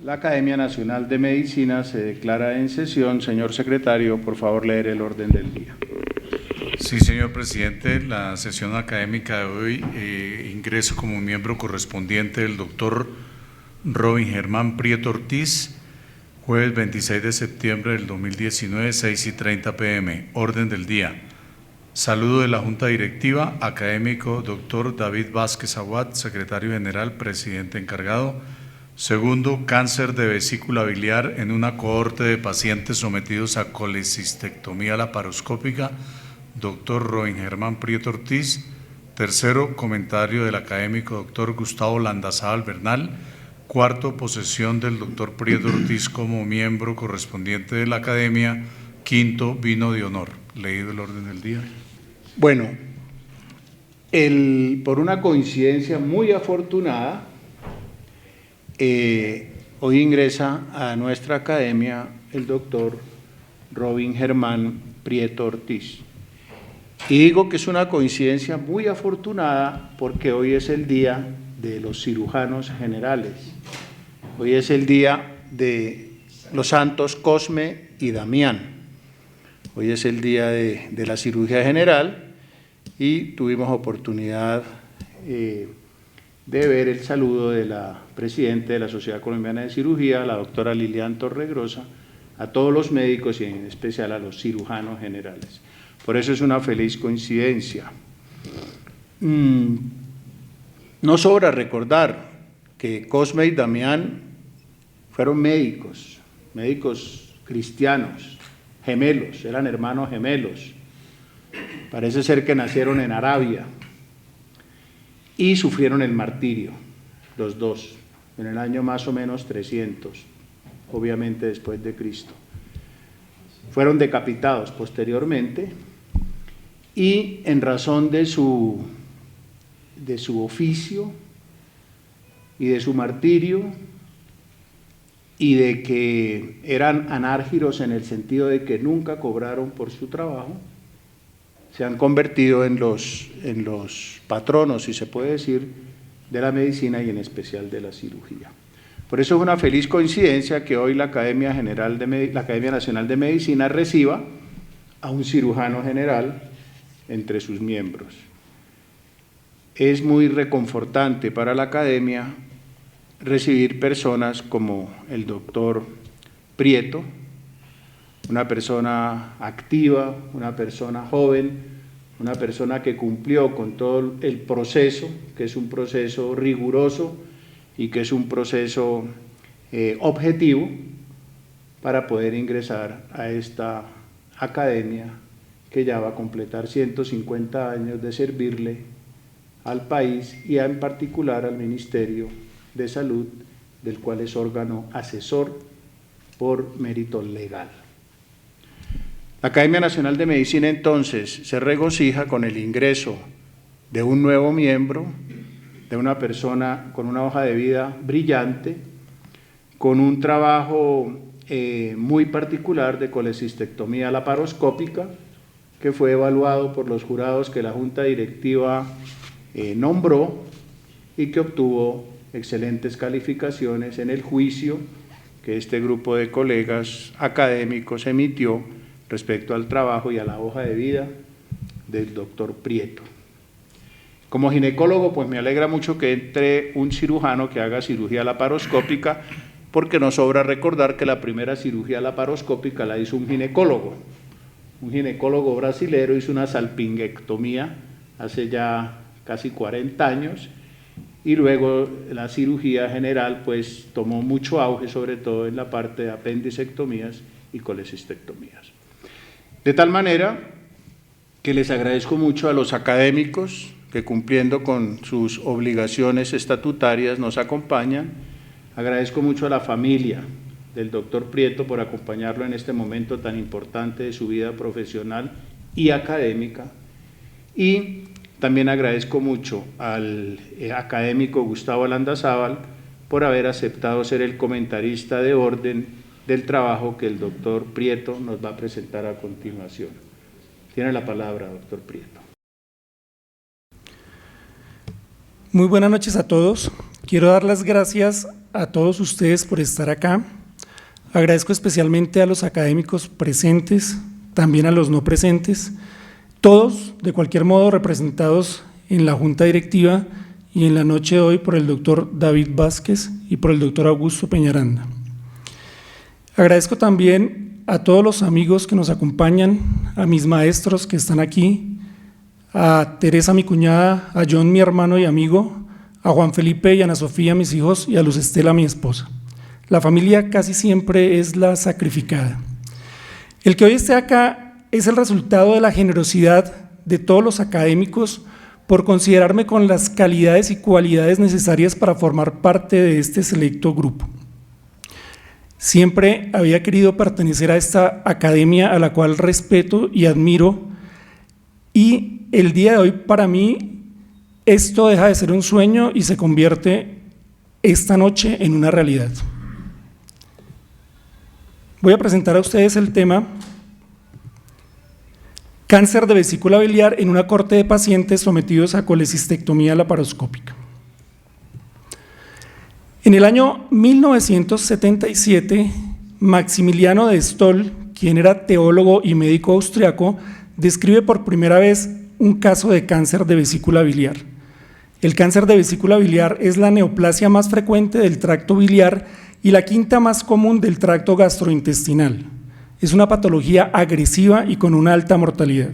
La Academia Nacional de Medicina se declara en sesión. Señor secretario, por favor, leer el orden del día. Sí, señor presidente, la sesión académica de hoy ingreso como miembro correspondiente el doctor Robin Germán Prieto Ortiz, jueves 26 de septiembre del 2019, 6:30 p.m. Orden del día. Saludo de la Junta Directiva, académico doctor David Vázquez Aguad, secretario general, presidente encargado. Segundo, cáncer de vesícula biliar en una cohorte de pacientes sometidos a colecistectomía laparoscópica, doctor Robin Germán Prieto Ortiz. Tercero, comentario del académico doctor Gustavo Landazábal Bernal. Cuarto, posesión del doctor Prieto Ortiz como miembro correspondiente de la academia. Quinto, vino de honor. Leído el orden del día. Bueno, por una coincidencia muy afortunada, hoy ingresa a nuestra academia el doctor Robin Germán Prieto Ortiz. Y digo que es una coincidencia muy afortunada porque hoy es el día de los cirujanos generales. Hoy es el día de los santos Cosme y Damián. Hoy es el día de la cirugía general y tuvimos oportunidad de ver el saludo de la presidenta de la Sociedad Colombiana de Cirugía, la doctora Lilian Torregrosa, a todos los médicos y en especial a los cirujanos generales. Por eso es una feliz coincidencia. No sobra recordar que Cosme y Damián fueron médicos cristianos, gemelos, eran hermanos gemelos. Parece ser que nacieron en Arabia y sufrieron el martirio, los dos, en el año más o menos 300, obviamente después de Cristo. Fueron decapitados posteriormente y en razón de su oficio y de su martirio y de que eran anárgiros en el sentido de que nunca cobraron por su trabajo, se han convertido en los patronos, si se puede decir, de la medicina y en especial de la cirugía. Por eso es una feliz coincidencia que hoy la Academia Nacional de Medicina reciba a un cirujano general entre sus miembros. Es muy reconfortante para la Academia recibir personas como el doctor Prieto, una persona activa, una persona joven, una persona que cumplió con todo el proceso, que es un proceso riguroso y que es un proceso objetivo para poder ingresar a esta academia que ya va a completar 150 años de servirle al país y en particular al Ministerio de Salud, del cual es órgano asesor por mérito legal. La Academia Nacional de Medicina entonces se regocija con el ingreso de un nuevo miembro, de una persona con una hoja de vida brillante, con un trabajo muy particular de colecistectomía laparoscópica, que fue evaluado por los jurados que la Junta Directiva nombró y que obtuvo excelentes calificaciones en el juicio que este grupo de colegas académicos emitió respecto al trabajo y a la hoja de vida del doctor Prieto. Como ginecólogo, pues me alegra mucho que entre un cirujano que haga cirugía laparoscópica, porque no sobra recordar que la primera cirugía laparoscópica la hizo un ginecólogo. Un ginecólogo brasilero hizo una salpingectomía hace ya casi 40 años y luego la cirugía general pues tomó mucho auge, sobre todo en la parte de apendicectomías y colecistectomías. De tal manera que les agradezco mucho a los académicos que cumpliendo con sus obligaciones estatutarias nos acompañan. Agradezco mucho a la familia del doctor Prieto por acompañarlo en este momento tan importante de su vida profesional y académica. Y también agradezco mucho al académico Gustavo Landazábal por haber aceptado ser el comentarista de orden del trabajo que el doctor Prieto nos va a presentar a continuación. Tiene la palabra, doctor Prieto. Muy buenas noches a todos. Quiero dar las gracias a todos ustedes por estar acá. Agradezco especialmente a los académicos presentes, también a los no presentes, todos, de cualquier modo, representados en la Junta Directiva y en la noche de hoy por el doctor David Vázquez y por el doctor Augusto Peñaranda. Agradezco también a todos los amigos que nos acompañan, a mis maestros que están aquí, a Teresa, mi cuñada, a John, mi hermano y amigo, a Juan Felipe y Ana Sofía, mis hijos, y a Luz Estela, mi esposa. La familia casi siempre es la sacrificada. El que hoy esté acá es el resultado de la generosidad de todos los académicos por considerarme con las calidades y cualidades necesarias para formar parte de este selecto grupo. Siempre había querido pertenecer a esta academia a la cual respeto y admiro, y el día de hoy para mí esto deja de ser un sueño y se convierte esta noche en una realidad. Voy a presentar a ustedes el tema cáncer de vesícula biliar en una corte de pacientes sometidos a colecistectomía laparoscópica. En el año 1977, Maximiliano de Stoll, quien era teólogo y médico austriaco, describe por primera vez un caso de cáncer de vesícula biliar. El cáncer de vesícula biliar es la neoplasia más frecuente del tracto biliar y la quinta más común del tracto gastrointestinal. Es una patología agresiva y con una alta mortalidad.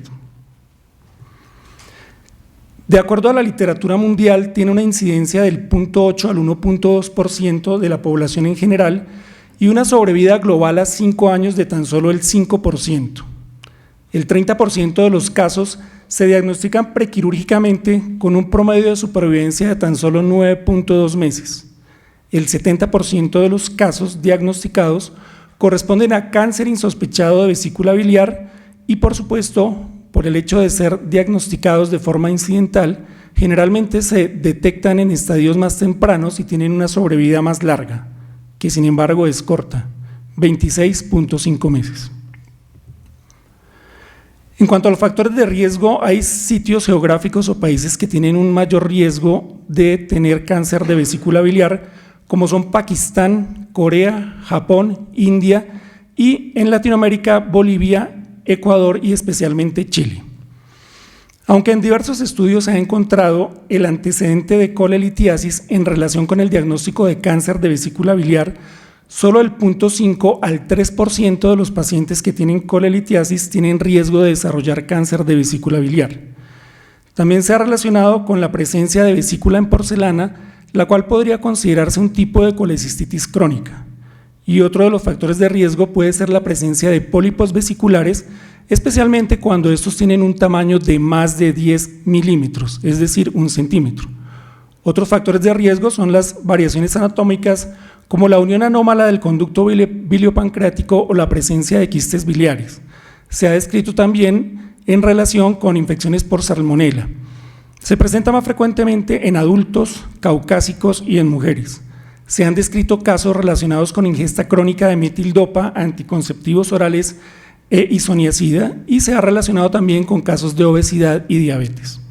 De acuerdo a la literatura mundial, tiene una incidencia del 0.8 al 1.2% de la población en general y una sobrevida global a 5 años de tan solo el 5%. El 30% de los casos se diagnostican prequirúrgicamente con un promedio de supervivencia de tan solo 9.2 meses. El 70% de los casos diagnosticados corresponden a cáncer insospechado de vesícula biliar y, por supuesto, por el hecho de ser diagnosticados de forma incidental, generalmente se detectan en estadios más tempranos y tienen una sobrevida más larga, que sin embargo es corta, 26.5 meses. En cuanto a los factores de riesgo, hay sitios geográficos o países que tienen un mayor riesgo de tener cáncer de vesícula biliar, como son Pakistán, Corea, Japón, India y en Latinoamérica, Bolivia, Ecuador y especialmente Chile. Aunque en diversos estudios se ha encontrado el antecedente de colelitiasis en relación con el diagnóstico de cáncer de vesícula biliar, solo el 0.5 al 3% de los pacientes que tienen colelitiasis tienen riesgo de desarrollar cáncer de vesícula biliar. También se ha relacionado con la presencia de vesícula en porcelana, la cual podría considerarse un tipo de colecistitis crónica. Y otro de los factores de riesgo puede ser la presencia de pólipos vesiculares, especialmente cuando estos tienen un tamaño de más de 10 milímetros, es decir, 1 centímetro. Otros factores de riesgo son las variaciones anatómicas, como la unión anómala del conducto biliopancreático o la presencia de quistes biliares. Se ha descrito también en relación con infecciones por salmonela. Se presenta más frecuentemente en adultos, caucásicos y en mujeres. Se han descrito casos relacionados con ingesta crónica de metildopa, anticonceptivos orales e isoniazida, y se ha relacionado también con casos de obesidad y diabetes.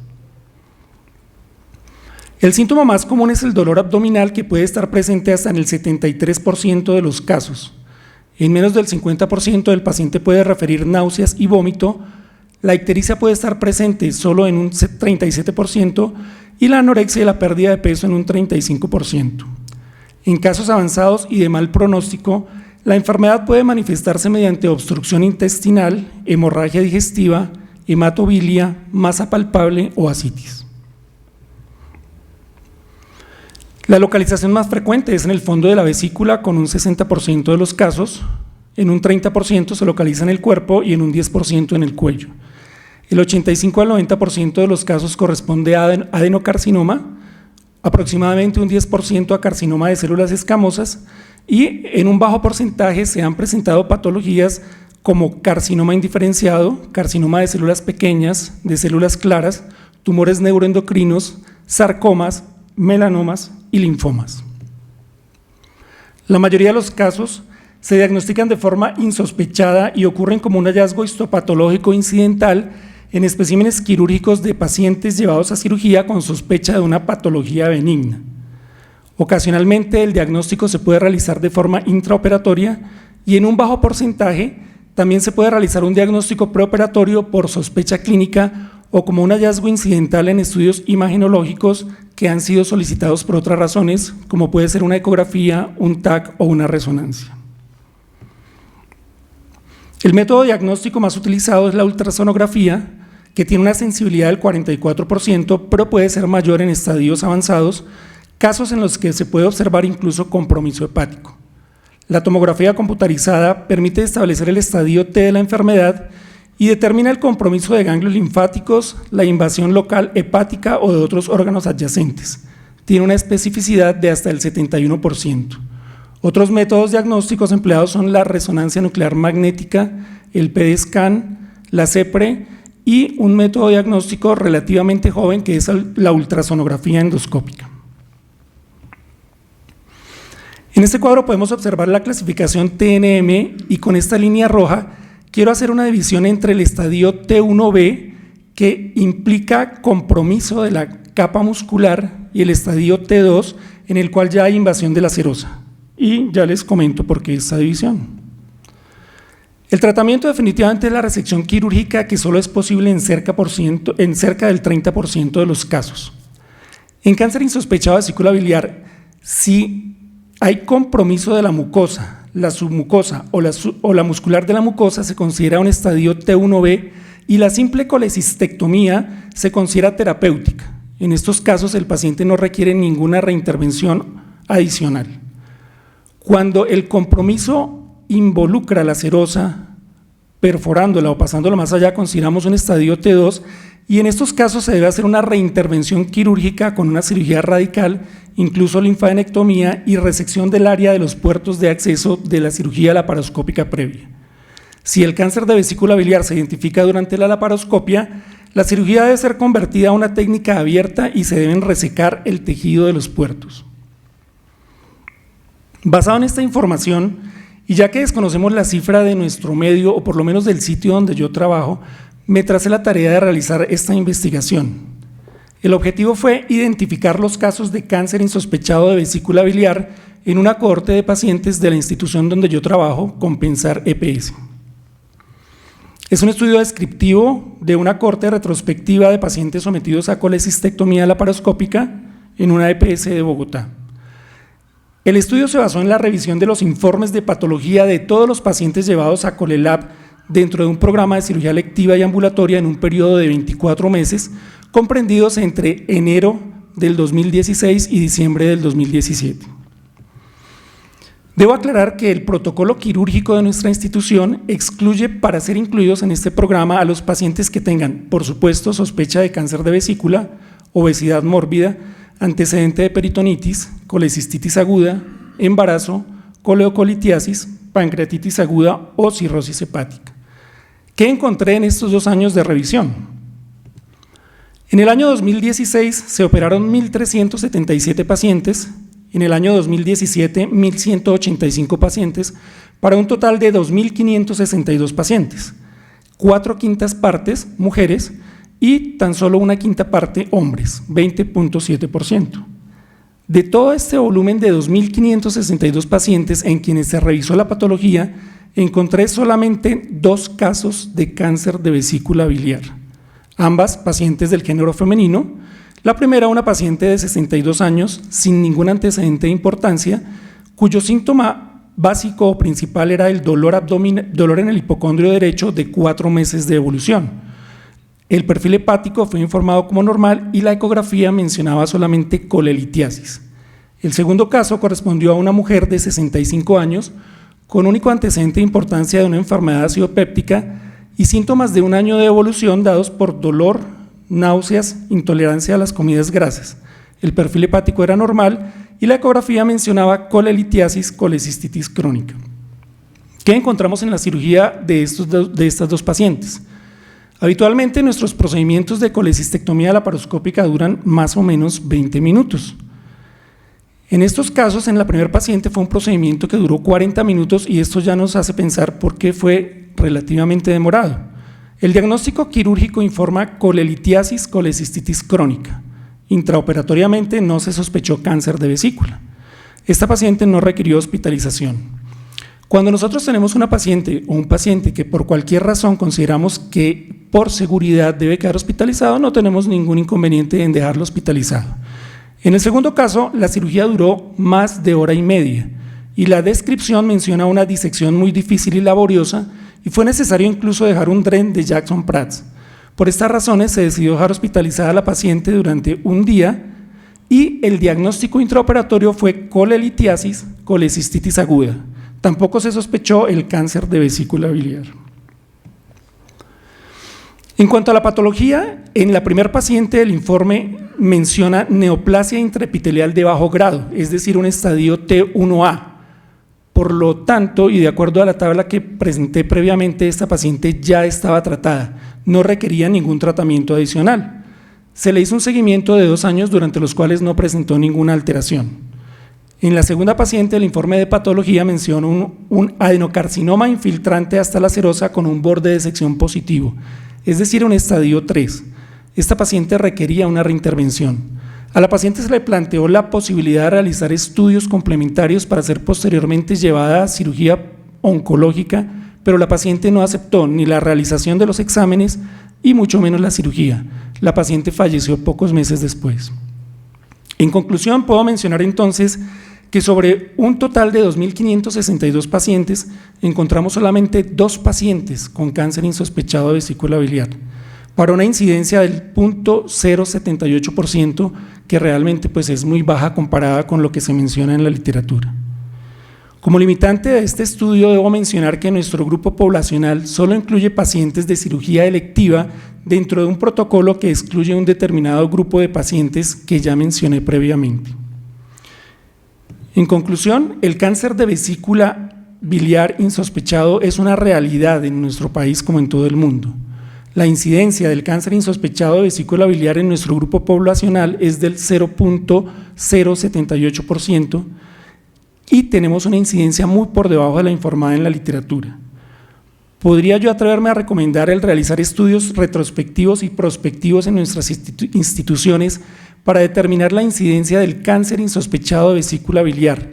El síntoma más común es el dolor abdominal, que puede estar presente hasta en el 73% de los casos. En menos del 50% del paciente puede referir náuseas y vómito. La ictericia puede estar presente solo en un 37% y la anorexia y la pérdida de peso en un 35%. En casos avanzados y de mal pronóstico, la enfermedad puede manifestarse mediante obstrucción intestinal, hemorragia digestiva, hematobilia, masa palpable o ascitis. La localización más frecuente es en el fondo de la vesícula, con un 60% de los casos. En un 30% se localiza en el cuerpo y en un 10% en el cuello. El 85 al 90% de los casos corresponde a adenocarcinoma, aproximadamente un 10% a carcinoma de células escamosas, y en un bajo porcentaje se han presentado patologías como carcinoma indiferenciado, carcinoma de células pequeñas, de células claras, tumores neuroendocrinos, sarcomas, melanomas y linfomas. La mayoría de los casos se diagnostican de forma insospechada y ocurren como un hallazgo histopatológico incidental en especímenes quirúrgicos de pacientes llevados a cirugía con sospecha de una patología benigna. Ocasionalmente el diagnóstico se puede realizar de forma intraoperatoria y en un bajo porcentaje también se puede realizar un diagnóstico preoperatorio por sospecha clínica o como un hallazgo incidental en estudios imagenológicos que han sido solicitados por otras razones, como puede ser una ecografía, un TAC o una resonancia. El método diagnóstico más utilizado es la ultrasonografía, que tiene una sensibilidad del 44%, pero puede ser mayor en estadios avanzados, casos en los que se puede observar incluso compromiso hepático. La tomografía computarizada permite establecer el estadio T de la enfermedad y determina el compromiso de ganglios linfáticos, la invasión local hepática o de otros órganos adyacentes. Tiene una especificidad de hasta el 71%. Otros métodos diagnósticos empleados son la resonancia nuclear magnética, el PET-scan, la CEPRE y un método diagnóstico relativamente joven que es la ultrasonografía endoscópica. En este cuadro podemos observar la clasificación TNM y con esta línea roja quiero hacer una división entre el estadio T1B, que implica compromiso de la capa muscular, y el estadio T2, en el cual ya hay invasión de la serosa. Y ya les comento por qué esta división. El tratamiento definitivamente es la resección quirúrgica, que solo es posible en cerca del 30% de los casos. En cáncer insospechado de vesícula biliar, si hay compromiso de la mucosa, la submucosa o la muscular de la mucosa, se considera un estadio T1B y la simple colecistectomía se considera terapéutica. En estos casos el paciente no requiere ninguna reintervención adicional. Cuando el compromiso involucra la serosa, perforándola o pasándola más allá, consideramos un estadio T2 y en estos casos se debe hacer una reintervención quirúrgica con una cirugía radical, incluso linfadenectomía y resección del área de los puertos de acceso de la cirugía laparoscópica previa. Si el cáncer de vesícula biliar se identifica durante la laparoscopia, la cirugía debe ser convertida a una técnica abierta y se deben resecar el tejido de los puertos. Basado en esta información, y ya que desconocemos la cifra de nuestro medio, o por lo menos del sitio donde yo trabajo, me tracé la tarea de realizar esta investigación. El objetivo fue identificar los casos de cáncer insospechado de vesícula biliar en una cohorte de pacientes de la institución donde yo trabajo, Compensar EPS. Es un estudio descriptivo de una cohorte retrospectiva de pacientes sometidos a colecistectomía laparoscópica en una EPS de Bogotá. El estudio se basó en la revisión de los informes de patología de todos los pacientes llevados a Colelab dentro de un programa de cirugía electiva y ambulatoria en un periodo de 24 meses, comprendidos entre enero del 2016 y diciembre del 2017. Debo aclarar que el protocolo quirúrgico de nuestra institución excluye para ser incluidos en este programa a los pacientes que tengan, por supuesto, sospecha de cáncer de vesícula, obesidad mórbida, antecedente de peritonitis, colecistitis aguda, embarazo, coleocolitiasis, pancreatitis aguda o cirrosis hepática. ¿Qué encontré en estos 2 años de revisión? En el año 2016 se operaron 1.377 pacientes, en el año 2017 1.185 pacientes, para un total de 2.562 pacientes, 4/5 partes mujeres y tan solo 1/5 parte hombres, 20.7%. De todo este volumen de 2.562 pacientes en quienes se revisó la patología, encontré solamente 2 casos de cáncer de vesícula biliar, ambas pacientes del género femenino. La primera, una paciente de 62 años sin ningún antecedente de importancia, cuyo síntoma básico o principal era el dolor en el hipocondrio derecho de 4 meses de evolución. El perfil hepático fue informado como normal y la ecografía mencionaba solamente colelitiasis. El segundo caso correspondió a una mujer de 65 años con único antecedente de importancia de una enfermedad ácido-péptica y síntomas de 1 año de evolución dados por dolor, náuseas, intolerancia a las comidas grasas. El perfil hepático era normal y la ecografía mencionaba colelitiasis, colecistitis crónica. ¿Qué encontramos en la cirugía de estas 2 pacientes? Habitualmente nuestros procedimientos de colecistectomía laparoscópica duran más o menos 20 minutos. En estos casos, en la primera paciente fue un procedimiento que duró 40 minutos y esto ya nos hace pensar por qué fue relativamente demorado. El diagnóstico quirúrgico informa colelitiasis, colecistitis crónica. Intraoperatoriamente no se sospechó cáncer de vesícula. Esta paciente no requirió hospitalización. Cuando nosotros tenemos una paciente o un paciente que por cualquier razón consideramos que por seguridad debe quedar hospitalizado, no tenemos ningún inconveniente en dejarlo hospitalizado. En el segundo caso, la cirugía duró más de hora y media y la descripción menciona una disección muy difícil y laboriosa y fue necesario incluso dejar un DREN de Jackson Prats. Por estas razones se decidió dejar hospitalizada a la paciente durante un día y el diagnóstico intraoperatorio fue colelitiasis, colecistitis aguda. Tampoco se sospechó el cáncer de vesícula biliar. En cuanto a la patología, en la primera paciente el informe menciona neoplasia intraepitelial de bajo grado, es decir, un estadio T1A. Por lo tanto, y de acuerdo a la tabla que presenté previamente, esta paciente ya estaba tratada, no requería ningún tratamiento adicional. Se le hizo un seguimiento de 2 años durante los cuales no presentó ninguna alteración. En la segunda paciente, el informe de patología menciona un adenocarcinoma infiltrante hasta la serosa con un borde de sección positivo, es decir, un estadio 3. Esta paciente requería una reintervención. A la paciente se le planteó la posibilidad de realizar estudios complementarios para ser posteriormente llevada a cirugía oncológica, pero la paciente no aceptó ni la realización de los exámenes y mucho menos la cirugía. La paciente falleció pocos meses después. En conclusión, puedo mencionar entonces que sobre un total de 2.562 pacientes, encontramos solamente 2 pacientes con cáncer insospechado de vesícula biliar, para una incidencia del 0.078%, que realmente pues, es muy baja comparada con lo que se menciona en la literatura. Como limitante de este estudio, debo mencionar que nuestro grupo poblacional solo incluye pacientes de cirugía electiva dentro de un protocolo que excluye un determinado grupo de pacientes que ya mencioné previamente. En conclusión, el cáncer de vesícula biliar insospechado es una realidad en nuestro país como en todo el mundo. La incidencia del cáncer insospechado de vesícula biliar en nuestro grupo poblacional es del 0.078% y tenemos una incidencia muy por debajo de la informada en la literatura. ¿Podría yo atreverme a recomendar el realizar estudios retrospectivos y prospectivos en nuestras instituciones para determinar la incidencia del cáncer insospechado de vesícula biliar?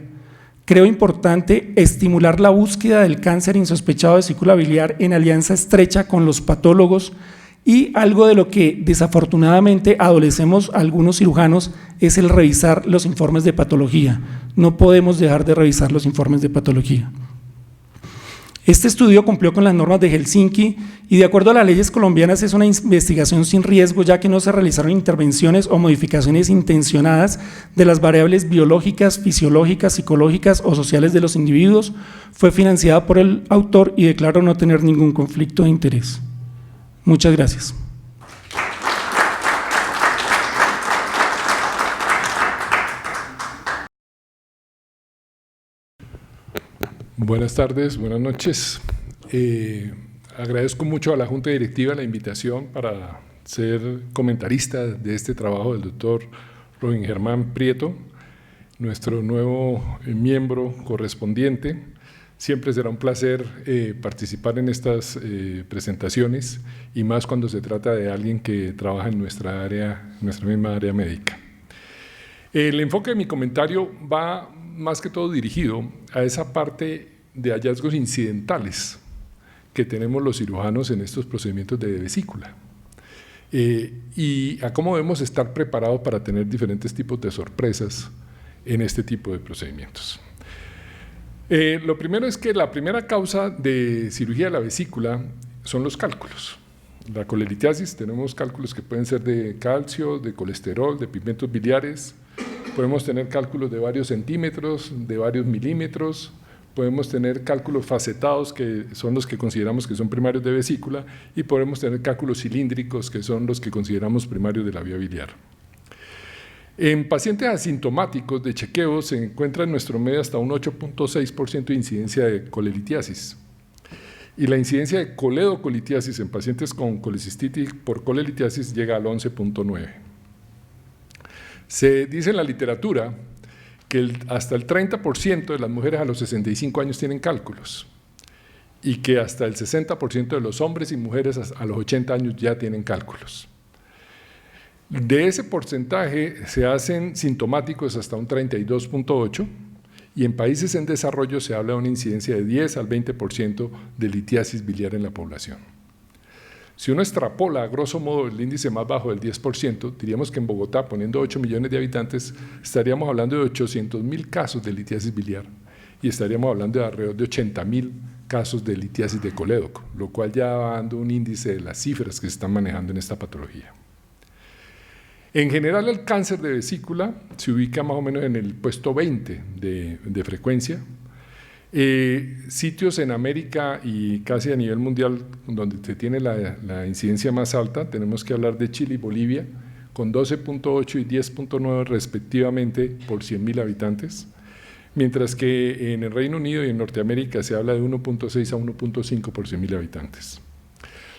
Creo importante estimular la búsqueda del cáncer insospechado de vesícula biliar en alianza estrecha con los patólogos y algo de lo que desafortunadamente adolecemos algunos cirujanos es el revisar los informes de patología. No podemos dejar de revisar los informes de patología. Este estudio cumplió con las normas de Helsinki y de acuerdo a las leyes colombianas es una investigación sin riesgo, ya que no se realizaron intervenciones o modificaciones intencionadas de las variables biológicas, fisiológicas, psicológicas o sociales de los individuos. Fue financiada por el autor y declaró no tener ningún conflicto de interés. Muchas gracias. Buenas tardes, buenas noches. Agradezco mucho a la Junta Directiva la invitación para ser comentarista de este trabajo del doctor Robin Germán Prieto, nuestro nuevo miembro correspondiente. Siempre será un placer participar en estas presentaciones y más cuando se trata de alguien que trabaja en nuestra área, nuestra misma área médica. El enfoque de mi comentario va más que todo dirigido a esa parte de hallazgos incidentales que tenemos los cirujanos en estos procedimientos de vesícula y a cómo debemos estar preparados para tener diferentes tipos de sorpresas en este tipo de procedimientos. Lo primero es que la primera causa de cirugía de la vesícula son los cálculos. La colelitiasis, tenemos cálculos que pueden ser de calcio, de colesterol, de pigmentos biliares. Podemos tener cálculos de varios centímetros, de varios milímetros, podemos tener cálculos facetados, que son los que consideramos que son primarios de vesícula, y podemos tener cálculos cilíndricos, que son los que consideramos primarios de la vía biliar. En pacientes asintomáticos de chequeo se encuentra en nuestro medio hasta un 8.6% de incidencia de colelitiasis. Y la incidencia de coledocolitiasis en pacientes con colecistitis por colelitiasis llega al 11.9%. Se dice en la literatura que hasta el 30% de las mujeres a los 65 años tienen cálculos y que hasta el 60% de los hombres y mujeres a los 80 años ya tienen cálculos. De ese porcentaje se hacen sintomáticos hasta un 32.8% y en países en desarrollo se habla de una incidencia de 10 al 20% de litiasis biliar en la población. Si uno extrapola a grosso modo el índice más bajo del 10%, diríamos que en Bogotá, poniendo 8 millones de habitantes, estaríamos hablando de 800.000 casos de litiasis biliar y estaríamos hablando de alrededor de 80.000 casos de litiasis de colédoco, lo cual ya va dando un índice de las cifras que se están manejando en esta patología. En general, el cáncer de vesícula se ubica más o menos en el puesto 20 de frecuencia. Sitios en América y casi a nivel mundial donde se tiene la incidencia más alta, tenemos que hablar de Chile y Bolivia, con 12.8 y 10.9 respectivamente por 100.000 habitantes, mientras que en el Reino Unido y en Norteamérica se habla de 1.6 a 1.5 por 100.000 habitantes.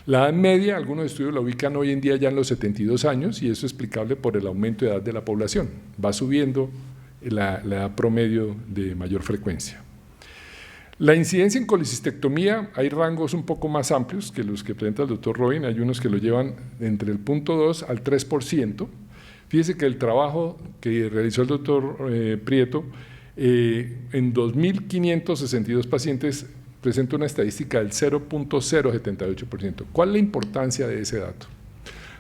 La edad media, algunos estudios la ubican hoy en día ya en los 72 años y eso es explicable por el aumento de edad de la población. Va subiendo la edad promedio de mayor frecuencia. La incidencia en colecistectomía, hay rangos un poco más amplios que los que presenta el doctor Robin, hay unos que lo llevan entre el 0.2 al 3%. Fíjese que el trabajo que realizó el doctor Prieto, en 2.562 pacientes presenta una estadística del 0.078%. ¿Cuál es la importancia de ese dato?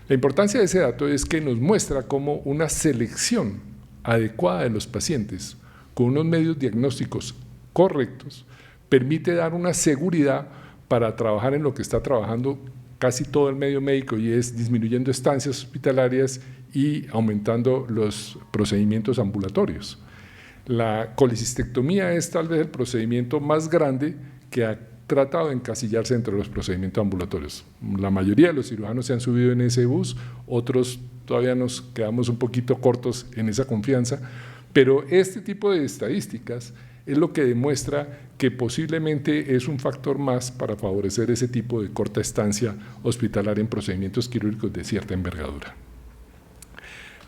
La importancia de ese dato es que nos muestra cómo una selección adecuada de los pacientes con unos medios diagnósticos correctos permite dar una seguridad para trabajar en lo que está trabajando casi todo el medio médico y es disminuyendo estancias hospitalarias y aumentando los procedimientos ambulatorios. La colecistectomía es tal vez el procedimiento más grande que ha tratado de encasillarse entre los procedimientos ambulatorios. La mayoría de los cirujanos se han subido en ese bus, otros todavía nos quedamos un poquito cortos en esa confianza, pero este tipo de estadísticas es lo que demuestra que posiblemente es un factor más para favorecer ese tipo de corta estancia hospitalaria en procedimientos quirúrgicos de cierta envergadura.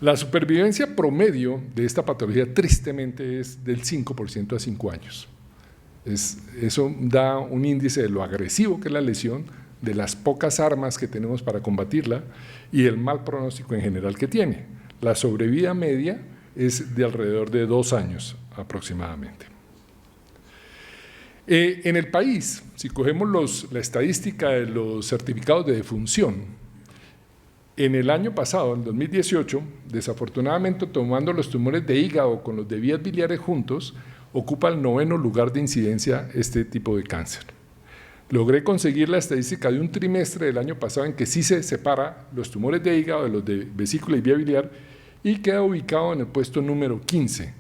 La supervivencia promedio de esta patología tristemente es del 5% a 5 años. Eso da un índice de lo agresivo que es la lesión, de las pocas armas que tenemos para combatirla y el mal pronóstico en general que tiene. La sobrevida media es de alrededor de 2 años aproximadamente. En el país, si cogemos la estadística de los certificados de defunción, en el año pasado, en 2018, desafortunadamente tomando los tumores de hígado con los de vías biliares juntos, ocupa el 9º lugar de incidencia este tipo de cáncer. Logré conseguir la estadística de un trimestre del año pasado en que sí se separa los tumores de hígado de los de vesícula y vía biliar y queda ubicado en el puesto número 15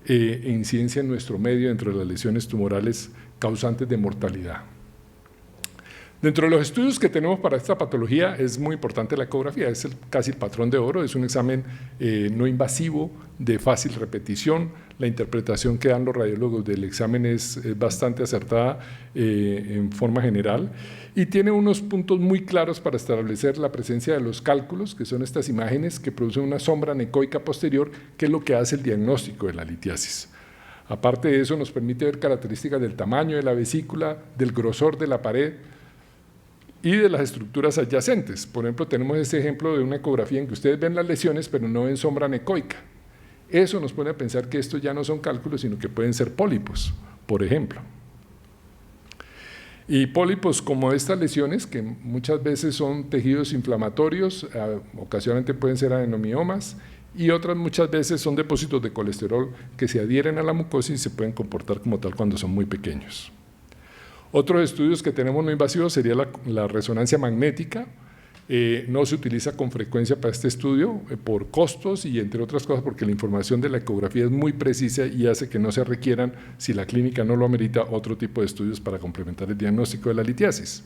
en incidencia en nuestro medio entre las lesiones tumorales causantes de mortalidad. Dentro de los estudios que tenemos para esta patología es muy importante la ecografía, es casi el patrón de oro, es un examen no invasivo, de fácil repetición, la interpretación que dan los radiólogos del examen es bastante acertada en forma general y tiene unos puntos muy claros para establecer la presencia de los cálculos, que son estas imágenes que producen una sombra anecoica posterior, que es lo que hace el diagnóstico de la litiasis. Aparte de eso, nos permite ver características del tamaño de la vesícula, del grosor de la pared, y de las estructuras adyacentes. Por ejemplo, tenemos este ejemplo de una ecografía en que ustedes ven las lesiones, pero no ven sombra anecoica. Eso nos pone a pensar que estos ya no son cálculos, sino que pueden ser pólipos, por ejemplo. Y pólipos como estas lesiones, que muchas veces son tejidos inflamatorios, ocasionalmente pueden ser adenomiomas, y otras muchas veces son depósitos de colesterol que se adhieren a la mucosa y se pueden comportar como tal cuando son muy pequeños. Otros estudios que tenemos no invasivos sería la resonancia magnética. No se utiliza con frecuencia para este estudio por costos y entre otras cosas porque la información de la ecografía es muy precisa y hace que no se requieran, si la clínica no lo amerita, otro tipo de estudios para complementar el diagnóstico de la litiasis.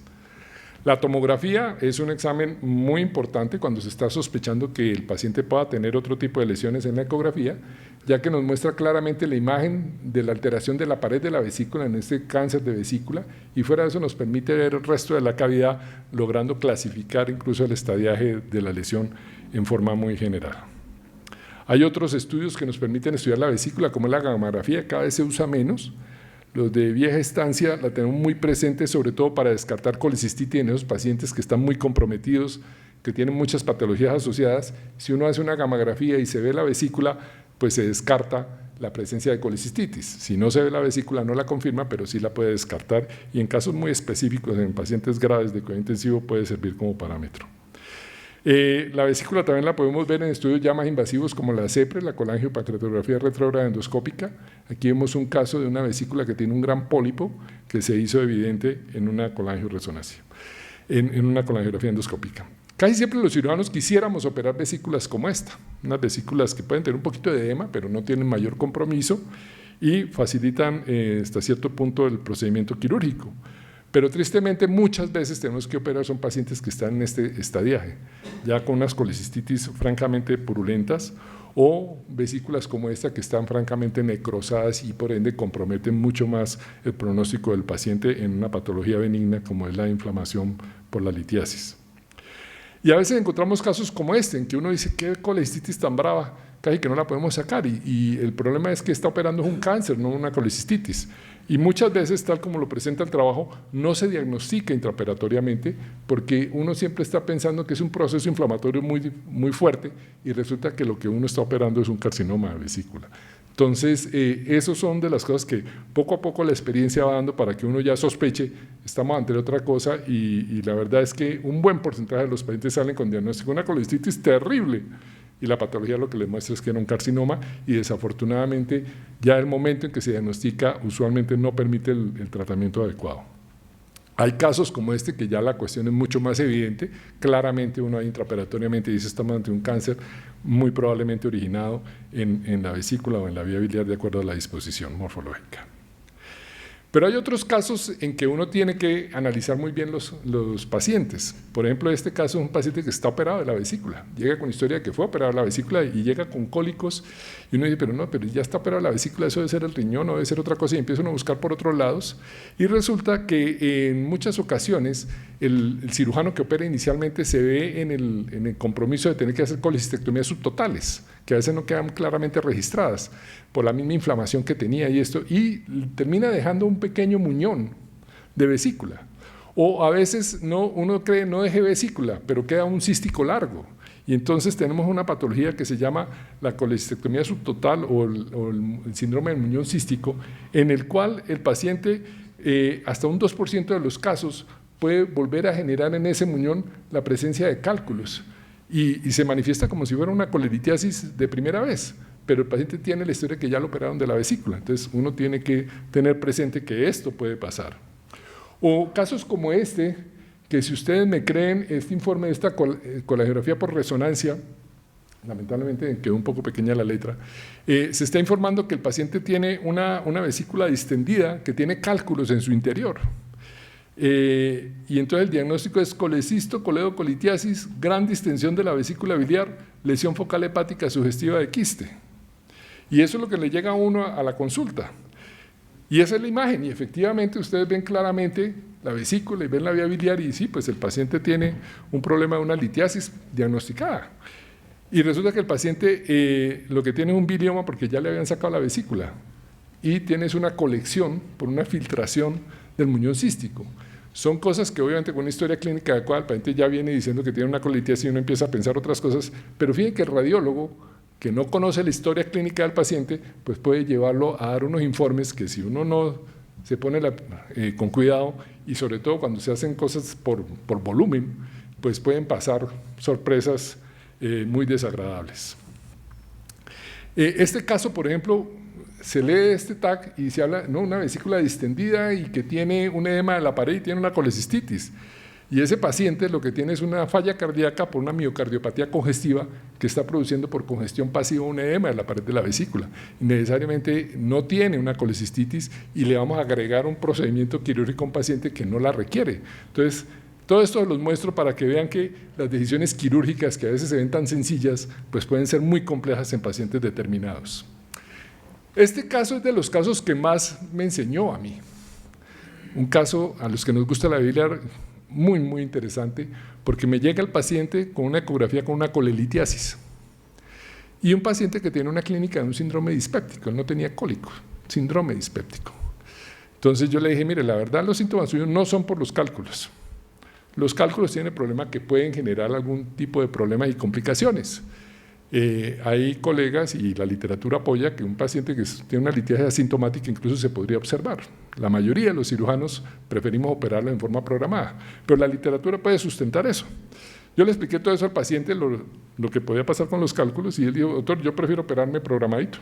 La tomografía es un examen muy importante cuando se está sospechando que el paciente pueda tener otro tipo de lesiones en la ecografía, ya que nos muestra claramente la imagen de la alteración de la pared de la vesícula en este cáncer de vesícula y fuera de eso nos permite ver el resto de la cavidad, logrando clasificar incluso el estadiaje de la lesión en forma muy general. Hay otros estudios que nos permiten estudiar la vesícula, como la gamografía, cada vez se usa menos. Los de vieja estancia la tenemos muy presente, sobre todo para descartar colecistitis en esos pacientes que están muy comprometidos, que tienen muchas patologías asociadas. Si uno hace una gamografía y se ve la vesícula, pues se descarta la presencia de colecistitis. Si no se ve la vesícula no la confirma, pero sí la puede descartar y en casos muy específicos, en pacientes graves de cuidado intensivo, puede servir como parámetro. La vesícula también la podemos ver en estudios ya más invasivos como la CEPRE, la colangiopancreatografía retrógrada endoscópica. Aquí vemos un caso de una vesícula que tiene un gran pólipo que se hizo evidente en una colangioresonancia, en una colangiografía endoscópica. Casi siempre los cirujanos quisiéramos operar vesículas como esta, unas vesículas que pueden tener un poquito de edema, pero no tienen mayor compromiso y facilitan hasta cierto punto el procedimiento quirúrgico. Pero tristemente muchas veces tenemos que operar son pacientes que están en este estadiaje, ya con unas colecistitis francamente purulentas o vesículas como esta que están francamente necrosadas y por ende comprometen mucho más el pronóstico del paciente en una patología benigna como es la inflamación por la litiasis. Y a veces encontramos casos como este, en que uno dice, ¿qué colecistitis tan brava? Casi que no la podemos sacar y el problema es que está operando un cáncer, no una colecistitis. Y muchas veces, tal como lo presenta el trabajo, no se diagnostica intraoperatoriamente porque uno siempre está pensando que es un proceso inflamatorio muy fuerte y resulta que lo que uno está operando es un carcinoma de vesícula. Entonces, esos son de las cosas que poco a poco la experiencia va dando para que uno ya sospeche, estamos ante otra cosa y la verdad es que un buen porcentaje de los pacientes salen con diagnóstico de una colecistitis terrible y la patología lo que les muestra es que era un carcinoma y desafortunadamente ya el momento en que se diagnostica usualmente no permite el tratamiento adecuado. Hay casos como este que ya la cuestión es mucho más evidente, claramente uno intraoperatoriamente dice estamos ante un cáncer muy probablemente originado en la vesícula o en la vía biliar de acuerdo a la disposición morfológica. Pero hay otros casos en que uno tiene que analizar muy bien los pacientes. Por ejemplo, este caso es un paciente que está operado de la vesícula. Llega con historia de que fue operado de la vesícula y llega con cólicos y uno dice, pero ya está operado de la vesícula, eso debe ser el riñón o debe ser otra cosa y empieza uno a buscar por otros lados y resulta que en muchas ocasiones el cirujano que opera inicialmente se ve en el compromiso de tener que hacer colecistectomías subtotales, que a veces no quedan claramente registradas por la misma inflamación que tenía y esto, y termina dejando un pequeño muñón de vesícula. O a veces uno cree no deje vesícula, pero queda un cístico largo. Y entonces tenemos una patología que se llama la colecistectomía subtotal o el síndrome del muñón cístico, en el cual el paciente, hasta un 2% de los casos, puede volver a generar en ese muñón la presencia de cálculos. Y se manifiesta como si fuera una coleritiasis de primera vez, pero el paciente tiene la historia que ya lo operaron de la vesícula, entonces uno tiene que tener presente que esto puede pasar. O casos como este, que si ustedes me creen, este informe de esta colangiografía por resonancia, lamentablemente quedó un poco pequeña la letra, se está informando que el paciente tiene una vesícula distendida que tiene cálculos en su interior. Y entonces el diagnóstico es colecisto, coledocolitiasis, gran distensión de la vesícula biliar, lesión focal hepática sugestiva de quiste. Y eso es lo que le llega a uno a la consulta. Y esa es la imagen, y efectivamente ustedes ven claramente la vesícula y ven la vía biliar y sí, pues el paciente tiene un problema de una litiasis diagnosticada. Y resulta que el paciente lo que tiene es un bilioma porque ya le habían sacado la vesícula y tienes una colección por una filtración del muñón cístico. Son cosas que obviamente con una historia clínica adecuada el paciente ya viene diciendo que tiene una colitiasis y uno empieza a pensar otras cosas, pero fíjense que el radiólogo que no conoce la historia clínica del paciente, pues puede llevarlo a dar unos informes que si uno no se pone con cuidado y sobre todo cuando se hacen cosas por volumen, pues pueden pasar sorpresas muy desagradables. Este caso, por ejemplo, se lee este TAC y se habla, ¿no?, una vesícula distendida y que tiene un edema de la pared y tiene una colecistitis. Y ese paciente lo que tiene es una falla cardíaca por una miocardiopatía congestiva que está produciendo por congestión pasiva un edema de la pared de la vesícula. Y necesariamente no tiene una colecistitis y le vamos a agregar un procedimiento quirúrgico a un paciente que no la requiere. Entonces, todo esto los muestro para que vean que las decisiones quirúrgicas que a veces se ven tan sencillas, pues pueden ser muy complejas en pacientes determinados. Este caso es de los casos que más me enseñó a mí. Un caso a los que nos gusta la biliar muy, muy interesante, porque me llega el paciente con una ecografía con una colelitiasis y un paciente que tiene una clínica de un síndrome dispéptico, él no tenía cólico, síndrome dispéptico. Entonces yo le dije, mire, la verdad los síntomas suyos no son por los cálculos. Los cálculos tienen problema que pueden generar algún tipo de problemas y complicaciones. Hay colegas y la literatura apoya que un paciente que tiene una litiasis asintomática incluso se podría observar. La mayoría de los cirujanos preferimos operarlo en forma programada, pero la literatura puede sustentar eso. Yo le expliqué todo eso al paciente, lo que podía pasar con los cálculos, y él dijo: doctor, yo prefiero operarme programadito.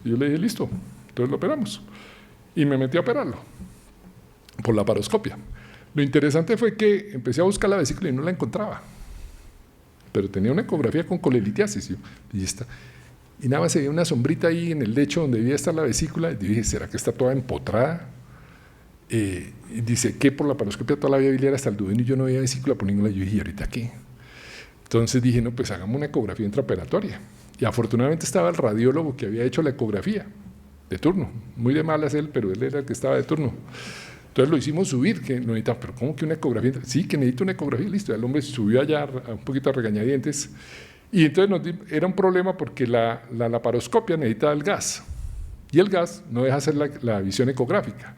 Y yo le dije: listo, entonces lo operamos. Y me metí a operarlo por la laparoscopia. Lo interesante fue que empecé a buscar la vesícula y no la encontraba, pero tenía una ecografía con colelitiasis, y nada más se veía una sombrita ahí en el lecho donde debía estar la vesícula, y dije: ¿será que está toda empotrada? Y dice que por la laparoscopia toda la vía biliar hasta el duodeno y yo no veía vesícula por ninguna. Yo dije: ¿y ahorita qué? Entonces dije: no, pues hagamos una ecografía intraoperatoria. Y afortunadamente estaba el radiólogo que había hecho la ecografía de turno, muy de malas él, pero él era el que estaba de turno. Entonces lo hicimos subir, que no necesitaba, pero ¿cómo que una ecografía? Sí, que necesito una ecografía, listo. El hombre subió allá un poquito a regañadientes, y entonces era un problema porque la laparoscopia necesitaba el gas, y el gas no deja hacer la visión ecográfica.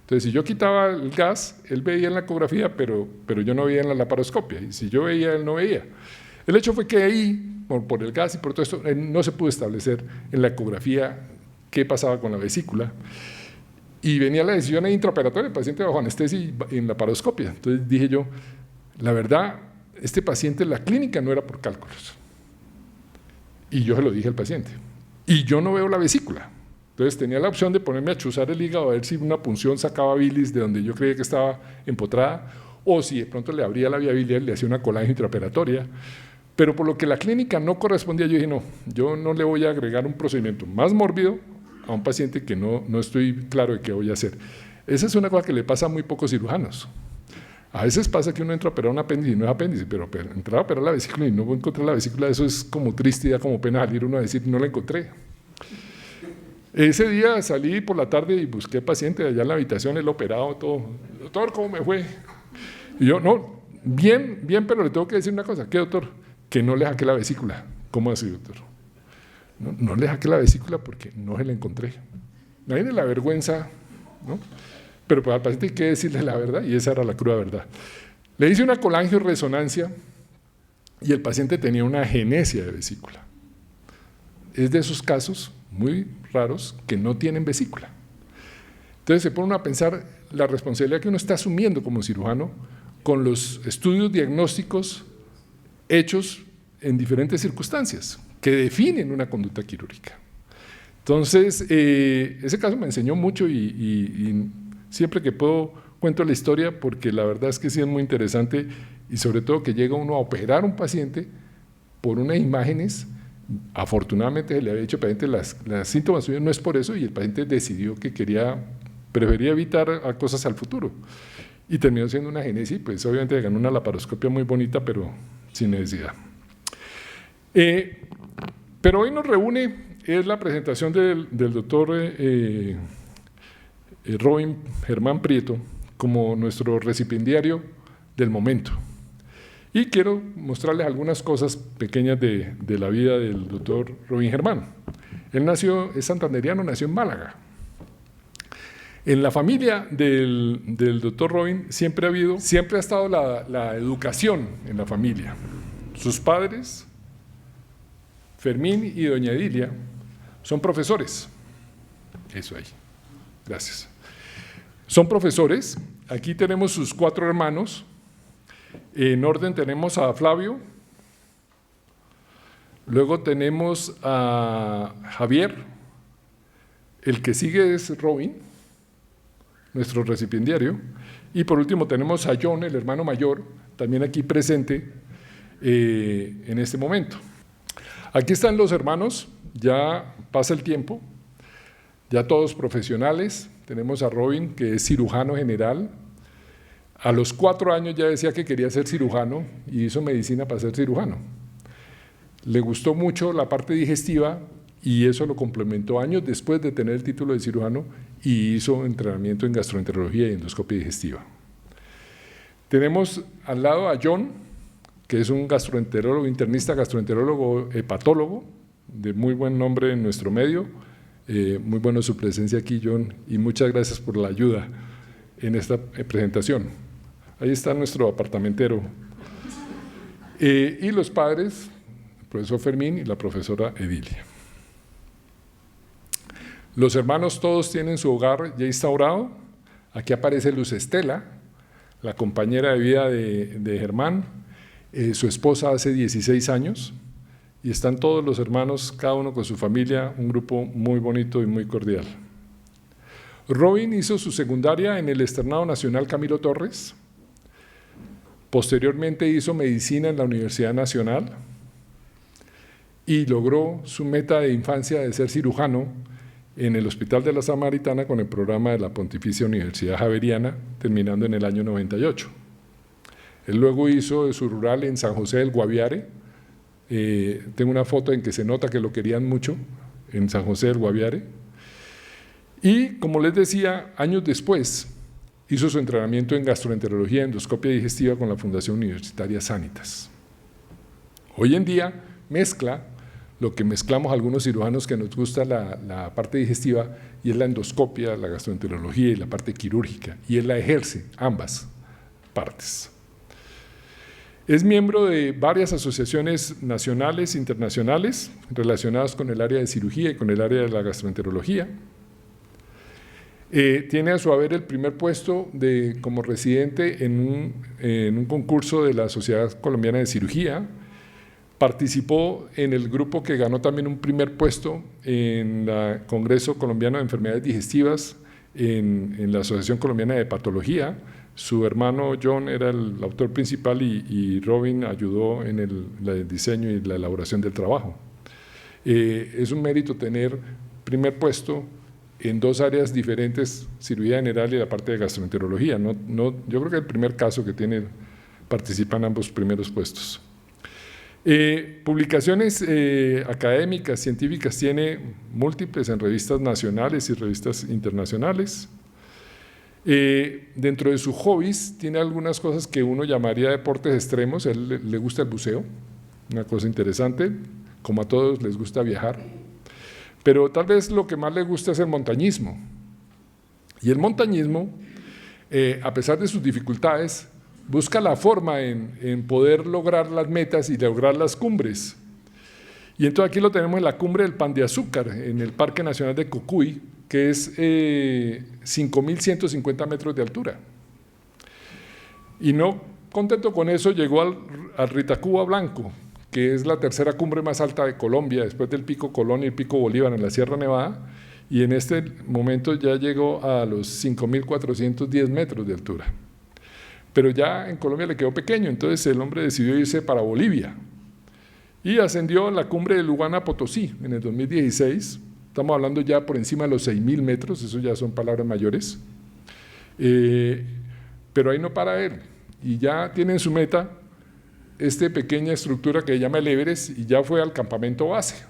Entonces, si yo quitaba el gas, él veía en la ecografía, pero yo no veía en la laparoscopia, y si yo veía, él no veía. El hecho fue que ahí, por el gas y por todo esto, no se pudo establecer en la ecografía qué pasaba con la vesícula, y venía la decisión intraoperatoria, el paciente bajo anestesia y en laparoscopia. Entonces dije yo: la verdad, este paciente, la clínica no era por cálculos, y yo se lo dije al paciente, y yo no veo la vesícula. Entonces tenía la opción de ponerme a chuzar el hígado a ver si una punción sacaba bilis de donde yo creía que estaba empotrada, o si de pronto le abría la vía biliar y le hacía una colágeno intraoperatoria. Pero por lo que la clínica no correspondía, yo dije: no, yo no le voy a agregar un procedimiento más mórbido a un paciente que no estoy claro de qué voy a hacer. Esa es una cosa que le pasa a muy pocos cirujanos. A veces pasa que uno entra a operar un apéndice y no es apéndice, pero entrar a operar la vesícula y no encontrar la vesícula, eso es como triste, da como pena salir uno a decir: no la encontré. Ese día salí por la tarde y busqué paciente allá en la habitación, el operado, todo. Doctor, ¿cómo me fue? Y yo: no, bien, pero le tengo que decir una cosa. ¿Qué, doctor? Que no le saqué la vesícula. ¿Cómo así, doctor? No le saqué la vesícula porque no se la encontré. Nadie de la vergüenza, ¿no? Pero pues al paciente hay que decirle la verdad, y esa era la cruda verdad. Le hice una colangioresonancia y el paciente tenía una agenesia de vesícula. Es de esos casos muy raros que no tienen vesícula. Entonces se pone uno a pensar la responsabilidad que uno está asumiendo como cirujano con los estudios diagnósticos hechos en diferentes circunstancias que definen una conducta quirúrgica. Entonces, ese caso me enseñó mucho, y siempre que puedo cuento la historia, porque la verdad es que sí es muy interesante, y sobre todo que llega uno a operar a un paciente por unas imágenes. Afortunadamente se le había dicho al paciente las síntomas suyos no es por eso, y el paciente decidió que prefería evitar cosas al futuro, y terminó siendo una agenesia, y pues obviamente ganó una laparoscopia muy bonita, pero sin necesidad. Pero hoy nos reúne es la presentación del doctor Robin Germán Prieto como nuestro recipiendario del momento. Y quiero mostrarles algunas cosas pequeñas de la vida del doctor Robin Germán. Él es santanderiano, nació en Málaga. En la familia del doctor Robin siempre ha estado la educación en la familia. Sus padres, Fermín y doña Edilia, son profesores. Eso ahí, gracias. Son profesores. Aquí tenemos sus 4 hermanos. En orden tenemos a Flavio, luego tenemos a Javier, el que sigue es Robin, nuestro recipiendario, y por último tenemos a John, el hermano mayor, también aquí presente en este momento. Aquí están los hermanos, ya pasa el tiempo, ya todos profesionales. Tenemos a Robin, que es cirujano general. A los 4 años ya decía que quería ser cirujano y hizo medicina para ser cirujano. Le gustó mucho la parte digestiva y eso lo complementó años después de tener el título de cirujano, y hizo entrenamiento en gastroenterología y endoscopia digestiva. Tenemos al lado a John, que es un gastroenterólogo, internista, gastroenterólogo, hepatólogo, de muy buen nombre en nuestro medio. Muy bueno su presencia aquí, John, y muchas gracias por la ayuda en esta presentación. Ahí está nuestro apartamentero. Y los padres, profesor Fermín y la profesora Edilia. Los hermanos todos tienen su hogar ya instaurado. Aquí aparece Luz Estela, la compañera de vida de Germán, su esposa hace 16 años, y están todos los hermanos, cada uno con su familia, un grupo muy bonito y muy cordial. Robin hizo su secundaria en el Externado Nacional Camilo Torres, posteriormente hizo medicina en la Universidad Nacional y logró su meta de infancia de ser cirujano en el Hospital de la Samaritana con el programa de la Pontificia Universidad Javeriana, terminando en el año 98. Él luego hizo su rural en San José del Guaviare. Tengo una foto en que se nota que lo querían mucho en San José del Guaviare. Y, como les decía, años después hizo su entrenamiento en gastroenterología y endoscopia digestiva con la Fundación Universitaria Sanitas. Hoy en día mezcla lo que mezclamos algunos cirujanos que nos gusta la parte digestiva, y es la endoscopia, la gastroenterología y la parte quirúrgica, y él la ejerce, ambas partes. Es miembro de varias asociaciones nacionales e internacionales relacionadas con el área de cirugía y con el área de la gastroenterología. Tiene a su haber el primer puesto como residente en un concurso de la Sociedad Colombiana de Cirugía. Participó en el grupo que ganó también un primer puesto en el Congreso Colombiano de Enfermedades Digestivas, en la Asociación Colombiana de Patología. Su hermano John era el autor principal y Robin ayudó en el diseño y la elaboración del trabajo. Es un mérito tener primer puesto en dos áreas diferentes, cirugía general y la parte de gastroenterología. Yo creo que el primer caso que participa en ambos primeros puestos. Publicaciones académicas, científicas, tiene múltiples en revistas nacionales y revistas internacionales. Dentro de sus hobbies tiene algunas cosas que uno llamaría deportes extremos. A él le gusta el buceo, una cosa interesante, como a todos les gusta viajar, pero tal vez lo que más le gusta es el montañismo. Y el montañismo, a pesar de sus dificultades, busca la forma en poder lograr las metas y lograr las cumbres. Y entonces aquí lo tenemos en la cumbre del Pan de Azúcar, en el Parque Nacional de Cocuy, que es 5.150 metros de altura. Y no contento con eso, llegó al Ritacuba Blanco, que es la tercera cumbre más alta de Colombia, después del Pico Colón y el Pico Bolívar en la Sierra Nevada, y en este momento ya llegó a los 5.410 metros de altura. Pero ya en Colombia le quedó pequeño, entonces el hombre decidió irse para Bolivia y ascendió a la cumbre de Lugana Potosí en el 2016. Estamos hablando ya por encima de los 6.000 metros, eso ya son palabras mayores, pero ahí no para él, y ya tiene en su meta esta pequeña estructura que se llama el Everest, y ya fue al campamento base.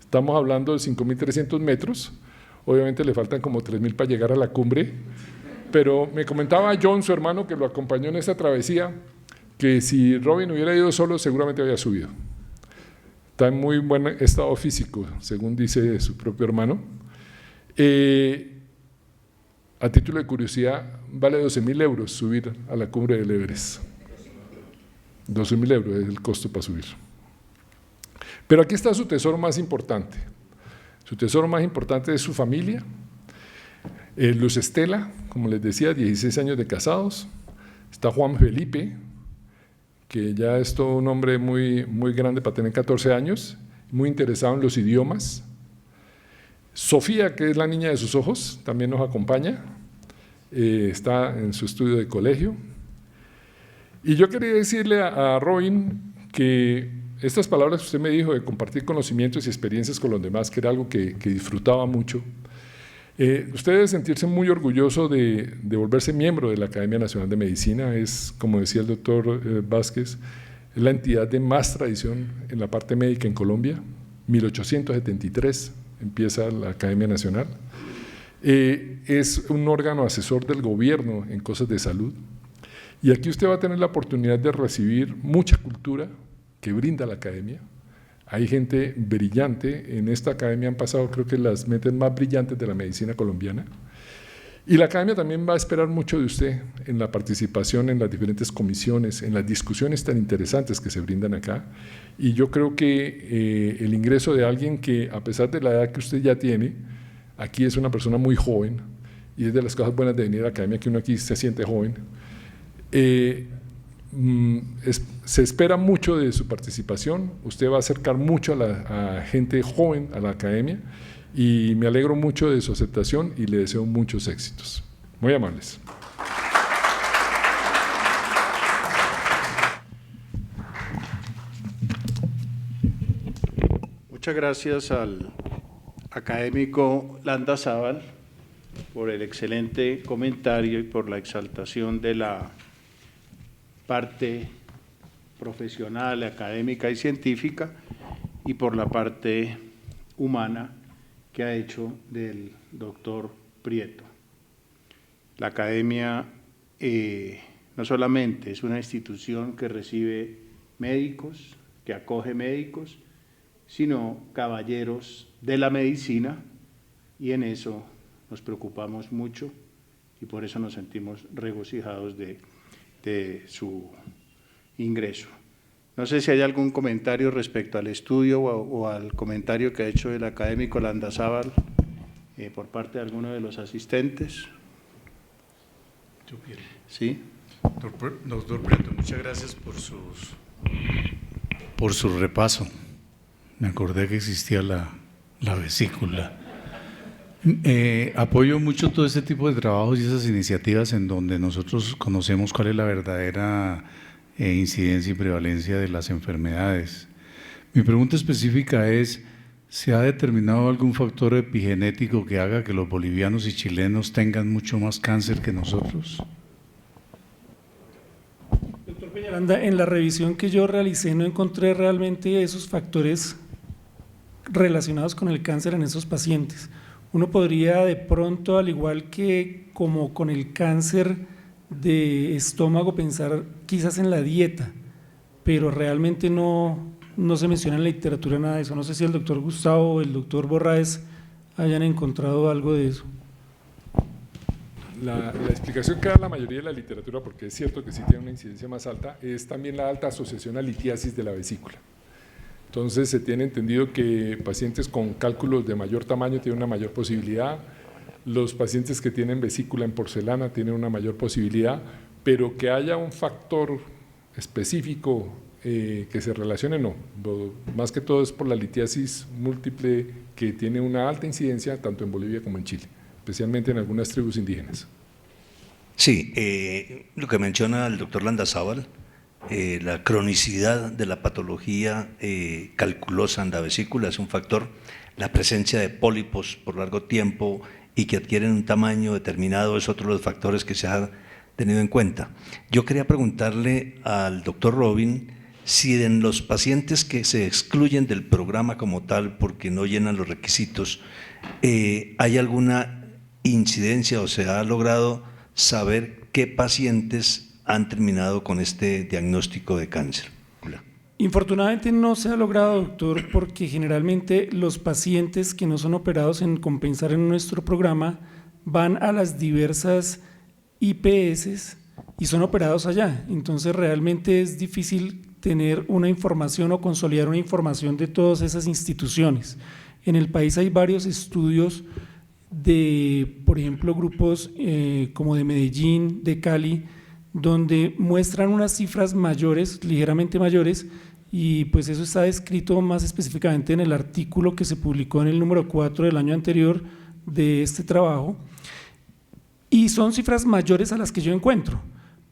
Estamos hablando de 5.300 metros, obviamente le faltan como 3.000 para llegar a la cumbre, pero me comentaba John, su hermano, que lo acompañó en esta travesía, que si Robin hubiera ido solo seguramente había subido. Está en muy buen estado físico, según dice su propio hermano. A título de curiosidad, vale 12.000 euros subir a la cumbre del Everest. 12.000 euros es el costo para subir. Pero aquí está su tesoro más importante. Su tesoro más importante es su familia. Luz Estela, como les decía, 16 años de casados. Está Juan Felipe, que ya es todo un hombre muy, muy grande para tener 14 años, muy interesado en los idiomas. Sofía, que es la niña de sus ojos, también nos acompaña, está en su estudio de colegio. Y yo quería decirle a Robin que estas palabras que usted me dijo de compartir conocimientos y experiencias con los demás, que era algo que disfrutaba mucho, usted debe sentirse muy orgulloso de volverse miembro de la Academia Nacional de Medicina. Es, como decía el doctor Vázquez, es la entidad de más tradición en la parte médica en Colombia. 1873 empieza la Academia Nacional. Es un órgano asesor del gobierno en cosas de salud. Y aquí usted va a tener la oportunidad de recibir mucha cultura que brinda la Academia. Hay gente brillante, en esta academia han pasado creo que las mentes más brillantes de la medicina colombiana, Y la academia también va a esperar mucho de usted en la participación en las diferentes comisiones, en las discusiones tan interesantes que se brindan acá. Y yo creo que el ingreso de alguien que, a pesar de la edad que usted ya tiene, aquí es una persona muy joven, y es de las cosas buenas de venir a la academia que uno aquí se siente joven, se espera mucho de su participación. Usted va a acercar mucho a gente joven a la academia, y me alegro mucho de su aceptación y le deseo muchos éxitos. Muy amables. Muchas gracias al académico Landazábal por el excelente comentario y por la exaltación de la parte profesional, académica y científica, y por la parte humana que ha hecho del doctor Prieto. La academia no solamente es una institución que recibe médicos, que acoge médicos, sino caballeros de la medicina, y en eso nos preocupamos mucho y por eso nos sentimos regocijados de su ingreso. No sé si hay algún comentario respecto al estudio o al comentario que ha hecho el académico Landazábal por parte de alguno de los asistentes. ¿Sí? Doctor Prieto, muchas gracias por su repaso. Me acordé que existía la vesícula. Apoyo mucho todo este tipo de trabajos y esas iniciativas en donde nosotros conocemos cuál es la verdadera incidencia y prevalencia de las enfermedades. Mi pregunta específica es: ¿se ha determinado algún factor epigenético que haga que los bolivianos y chilenos tengan mucho más cáncer que nosotros? Doctor Peñaranda, en la revisión que yo realicé no encontré realmente esos factores relacionados con el cáncer en esos pacientes. Uno podría de pronto, al igual que como con el cáncer de estómago, pensar quizás en la dieta, pero realmente no se menciona en la literatura nada de eso. No sé si el doctor Gustavo o el doctor Borraes hayan encontrado algo de eso. La explicación que da la mayoría de la literatura, porque es cierto que sí tiene una incidencia más alta, es también la alta asociación a litiasis de la vesícula. Entonces se tiene entendido que pacientes con cálculos de mayor tamaño tienen una mayor posibilidad, los pacientes que tienen vesícula en porcelana tienen una mayor posibilidad, pero que haya un factor específico que se relacione, no. Más que todo es por la litiasis múltiple, que tiene una alta incidencia tanto en Bolivia como en Chile, especialmente en algunas tribus indígenas. Sí, lo que menciona el doctor Landazábal, la cronicidad de la patología calculosa en la vesícula es un factor, la presencia de pólipos por largo tiempo y que adquieren un tamaño determinado es otro de los factores que se ha tenido en cuenta. Yo quería preguntarle al doctor Robin si en los pacientes que se excluyen del programa como tal porque no llenan los requisitos, ¿hay alguna incidencia o se ha logrado saber qué pacientes han terminado con este diagnóstico de cáncer? Infortunadamente no se ha logrado, doctor, porque generalmente los pacientes que no son operados en compensar en nuestro programa van a las diversas IPS y son operados allá. Entonces realmente es difícil tener una información o consolidar una información de todas esas instituciones. En el país hay varios estudios de, por ejemplo, grupos como de Medellín, de Cali, donde muestran unas cifras mayores, ligeramente mayores, y pues eso está descrito más específicamente en el artículo que se publicó en el número 4 del año anterior de este trabajo, y son cifras mayores a las que yo encuentro,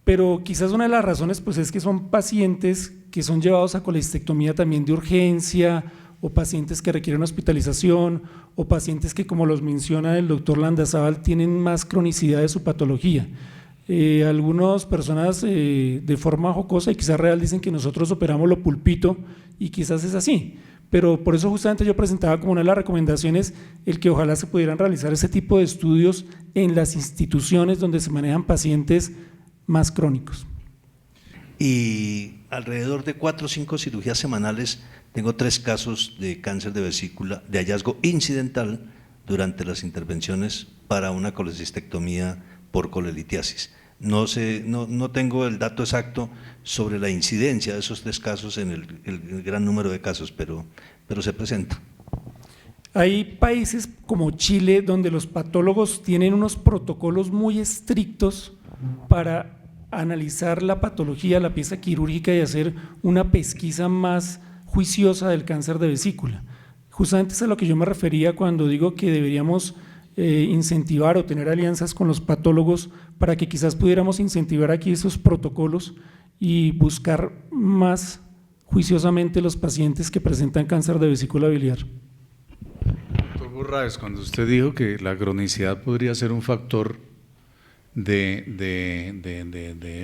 pero quizás una de las razones pues es que son pacientes que son llevados a colestectomía también de urgencia, o pacientes que requieren hospitalización, o pacientes que, como los menciona el doctor Landazábal, tienen más cronicidad de su patología. Algunas personas de forma jocosa y quizás real dicen que nosotros operamos lo pulpito, y quizás es así, pero por eso justamente yo presentaba como una de las recomendaciones el que ojalá se pudieran realizar ese tipo de estudios en las instituciones donde se manejan pacientes más crónicos. Y alrededor de 4 o 5 cirugías semanales tengo 3 casos de cáncer de vesícula de hallazgo incidental durante las intervenciones para una colecistectomía por colelitiasis. No tengo el dato exacto sobre la incidencia de esos 3 casos en el gran número de casos, pero se presenta. Hay países como Chile donde los patólogos tienen unos protocolos muy estrictos para analizar la patología, la pieza quirúrgica y hacer una pesquisa más juiciosa del cáncer de vesícula. Justamente es a lo que yo me refería cuando digo que deberíamos incentivar o tener alianzas con los patólogos para que quizás pudiéramos incentivar aquí esos protocolos y buscar más juiciosamente los pacientes que presentan cáncer de vesícula biliar. Doctor Burraes, cuando usted dijo que la cronicidad podría ser un factor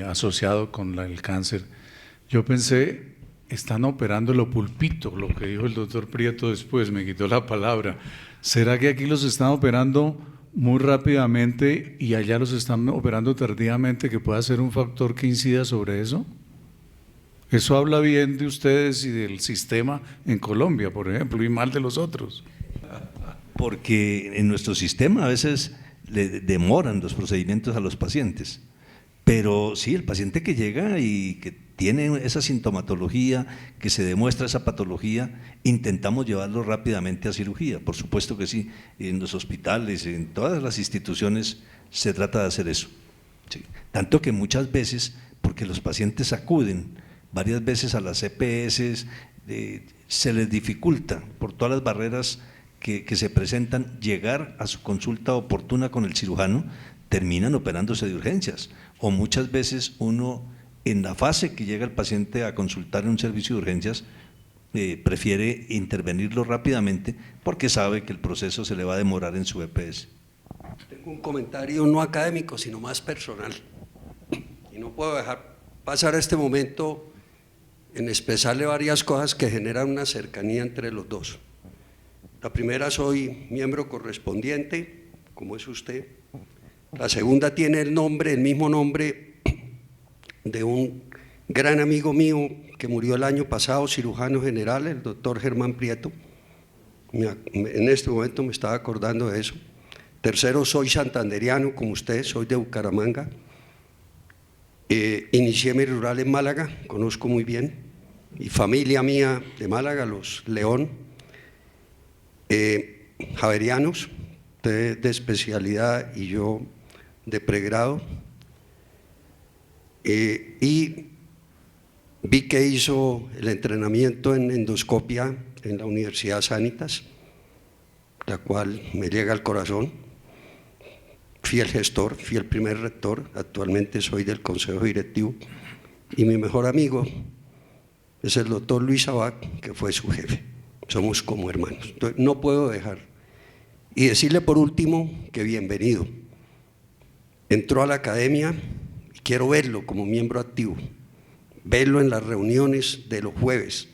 asociado con el cáncer, yo pensé, están operando lo pulpito, lo que dijo el doctor Prieto después, me quitó la palabra. ¿Será que aquí los están operando muy rápidamente y allá los están operando tardíamente, que pueda ser un factor que incida sobre eso? Eso habla bien de ustedes y del sistema en Colombia, por ejemplo, y mal de los otros. Porque en nuestro sistema a veces le demoran los procedimientos a los pacientes, pero sí, el paciente que llega y que tiene esa sintomatología, que se demuestra esa patología, intentamos llevarlo rápidamente a cirugía, por supuesto que sí, en los hospitales, en todas las instituciones se trata de hacer eso. Sí. Tanto que muchas veces, porque los pacientes acuden varias veces a las EPS, se les dificulta por todas las barreras que se presentan llegar a su consulta oportuna con el cirujano, terminan operándose de urgencias, o muchas veces uno en la fase que llega el paciente a consultar en un servicio de urgencias prefiere intervenirlo rápidamente porque sabe que el proceso se le va a demorar en su EPS. Tengo un comentario no académico, sino más personal, y no puedo dejar pasar este momento en expresarle varias cosas que generan una cercanía entre los dos. La primera, soy miembro correspondiente, como es usted. La segunda tiene el mismo nombre de un gran amigo mío que murió el año pasado, cirujano general, el doctor Germán Prieto. En este momento me estaba acordando de eso. Tercero, soy santanderiano como usted, soy de Bucaramanga. Inicié mi rural en Málaga, conozco muy bien, y familia mía de Málaga, los León, javerianos, usted de especialidad y yo de pregrado. Y vi que hizo el entrenamiento en endoscopia en la Universidad Sanitas, la cual me llega al corazón. Fui el gestor, fui el primer rector, actualmente soy del consejo directivo, y mi mejor amigo es el doctor Luis Abac, que fue su jefe. Somos como hermanos. Entonces, no puedo dejar. Y decirle por último que bienvenido. Entró a la academia. Quiero verlo como miembro activo, verlo en las reuniones de los jueves.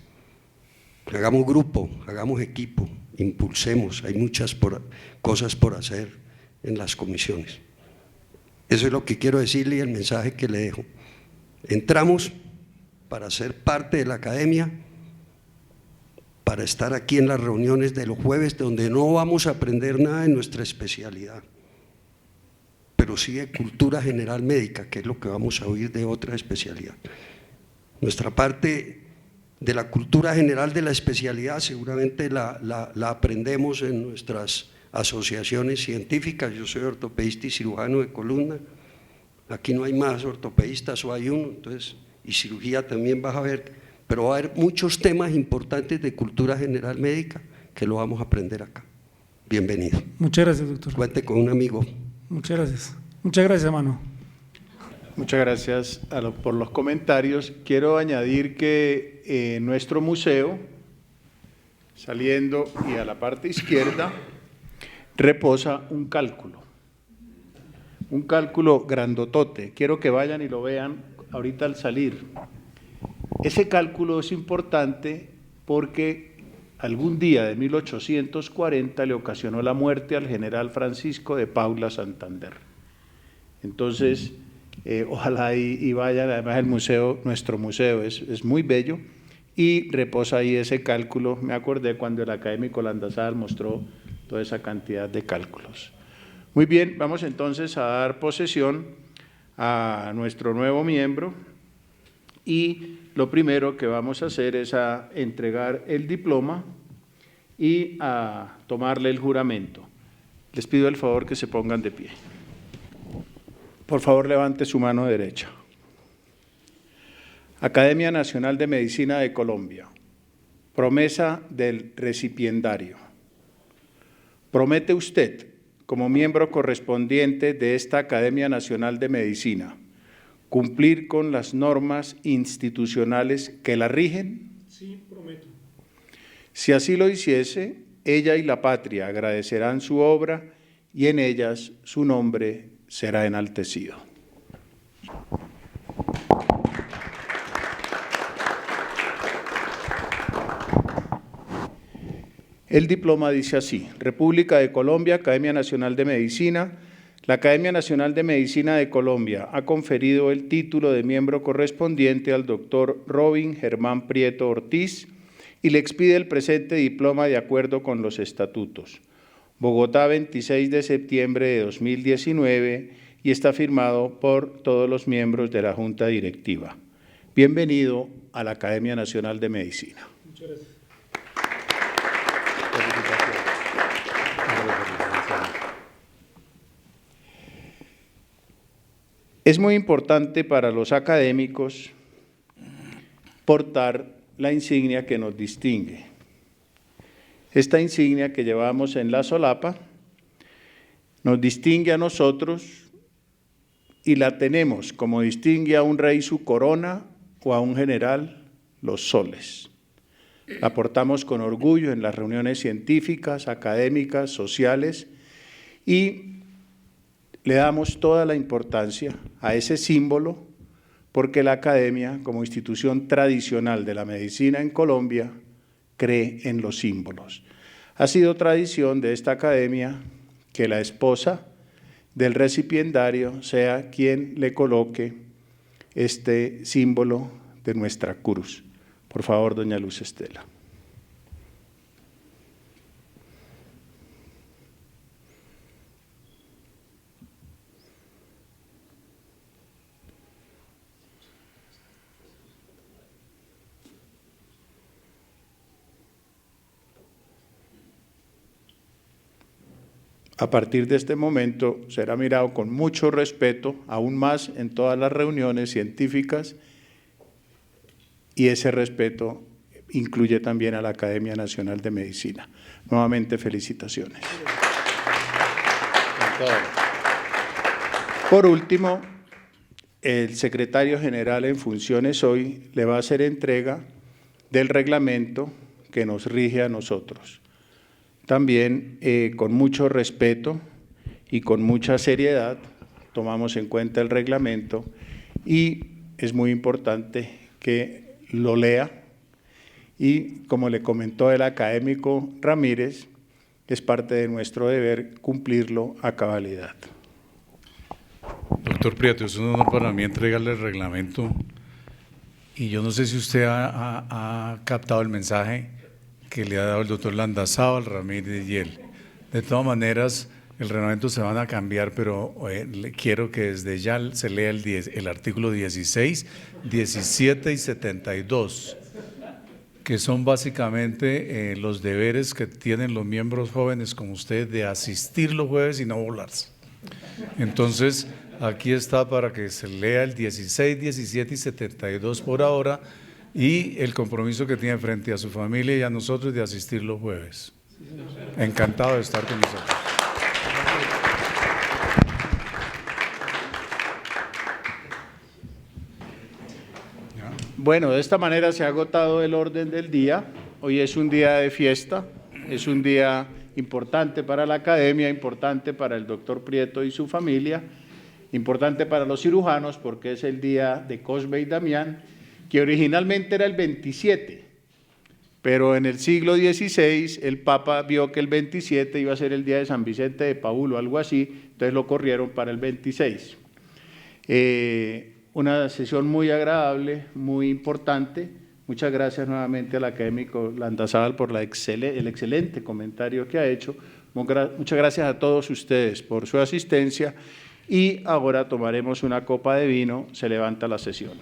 Hagamos grupo, hagamos equipo, impulsemos, hay muchas cosas por hacer en las comisiones. Eso es lo que quiero decirle y el mensaje que le dejo. Entramos para ser parte de la academia, para estar aquí en las reuniones de los jueves, donde no vamos a aprender nada de nuestra especialidad, pero sí de cultura general médica, que es lo que vamos a oír de otra especialidad. Nuestra parte de la cultura general de la especialidad seguramente la aprendemos en nuestras asociaciones científicas. Yo soy ortopedista y cirujano de columna, aquí no hay más ortopedistas o hay uno, entonces, y cirugía también vas a ver, pero va a haber muchos temas importantes de cultura general médica que lo vamos a aprender acá. Bienvenido. Muchas gracias, doctor. Cuente con un amigo. Muchas gracias. Muchas gracias, hermano. Muchas gracias por los comentarios. Quiero añadir que nuestro museo, saliendo y a la parte izquierda, reposa un cálculo grandotote. Quiero que vayan y lo vean ahorita al salir. Ese cálculo es importante porque algún día de 1840 le ocasionó la muerte al general Francisco de Paula Santander. Entonces, ojalá y vayan, además el museo, nuestro museo es muy bello y reposa ahí ese cálculo. Me acordé cuando el académico Landazábal mostró toda esa cantidad de cálculos. Muy bien, vamos entonces a dar posesión a nuestro nuevo miembro y lo primero que vamos a hacer es a entregar el diploma y a tomarle el juramento. Les pido el favor que se pongan de pie. Por favor, levante su mano derecha. Academia Nacional de Medicina de Colombia. Promesa del recipiendario. ¿Promete usted, como miembro correspondiente de esta Academia Nacional de Medicina, cumplir con las normas institucionales que la rigen? Sí, prometo. Si así lo hiciese, ella y la patria agradecerán su obra y en ellas su nombre será enaltecido. El diploma dice así: República de Colombia, Academia Nacional de Medicina. La Academia Nacional de Medicina de Colombia ha conferido el título de miembro correspondiente al doctor Robin Germán Prieto Ortiz y le expide el presente diploma de acuerdo con los estatutos. Bogotá, 26 de septiembre de 2019, y está firmado por todos los miembros de la Junta Directiva. Bienvenido a la Academia Nacional de Medicina. Muchas gracias. Es muy importante para los académicos portar la insignia que nos distingue. Esta insignia que llevamos en la solapa nos distingue a nosotros y la tenemos como distingue a un rey su corona o a un general los soles. La portamos con orgullo en las reuniones científicas, académicas, sociales y le damos toda la importancia a ese símbolo porque la academia, como institución tradicional de la medicina en Colombia, cree en los símbolos. Ha sido tradición de esta academia que la esposa del recipiendario sea quien le coloque este símbolo de nuestra cruz. Por favor, doña Luz Estela. A partir de este momento será mirado con mucho respeto, aún más en todas las reuniones científicas, y ese respeto incluye también a la Academia Nacional de Medicina. Nuevamente, felicitaciones. Por último, el secretario general en funciones hoy le va a hacer entrega del reglamento que nos rige a nosotros. También con mucho respeto y con mucha seriedad tomamos en cuenta el reglamento y es muy importante que lo lea y, como le comentó el académico Ramírez, es parte de nuestro deber cumplirlo a cabalidad. Doctor Prieto, es un honor para mí entregarle el reglamento y yo no sé si usted ha captado el mensaje que le ha dado el doctor Landazábal, Ramírez y él. De todas maneras, el reglamento se van a cambiar, pero quiero que desde ya se lea el artículo 16, 17 y 72, que son básicamente los deberes que tienen los miembros jóvenes como usted de asistir los jueves y no volarse. Entonces, aquí está para que se lea el 16, 17 y 72 por ahora, y el compromiso que tiene frente a su familia y a nosotros de asistir los jueves. Encantado de estar con nosotros. Bueno, de esta manera se ha agotado el orden del día. Hoy es un día de fiesta, es un día importante para la academia, importante para el doctor Prieto y su familia, importante para los cirujanos porque es el día de Cosme y Damián, que originalmente era el 27, pero en el siglo XVI el Papa vio que el 27 iba a ser el día de San Vicente de Paúl o algo así, entonces lo corrieron para el 26. Una sesión muy agradable, muy importante. Muchas gracias nuevamente al académico Landazábal por el excelente comentario que ha hecho. Muchas gracias a todos ustedes por su asistencia y ahora tomaremos una copa de vino. Se levanta la sesión.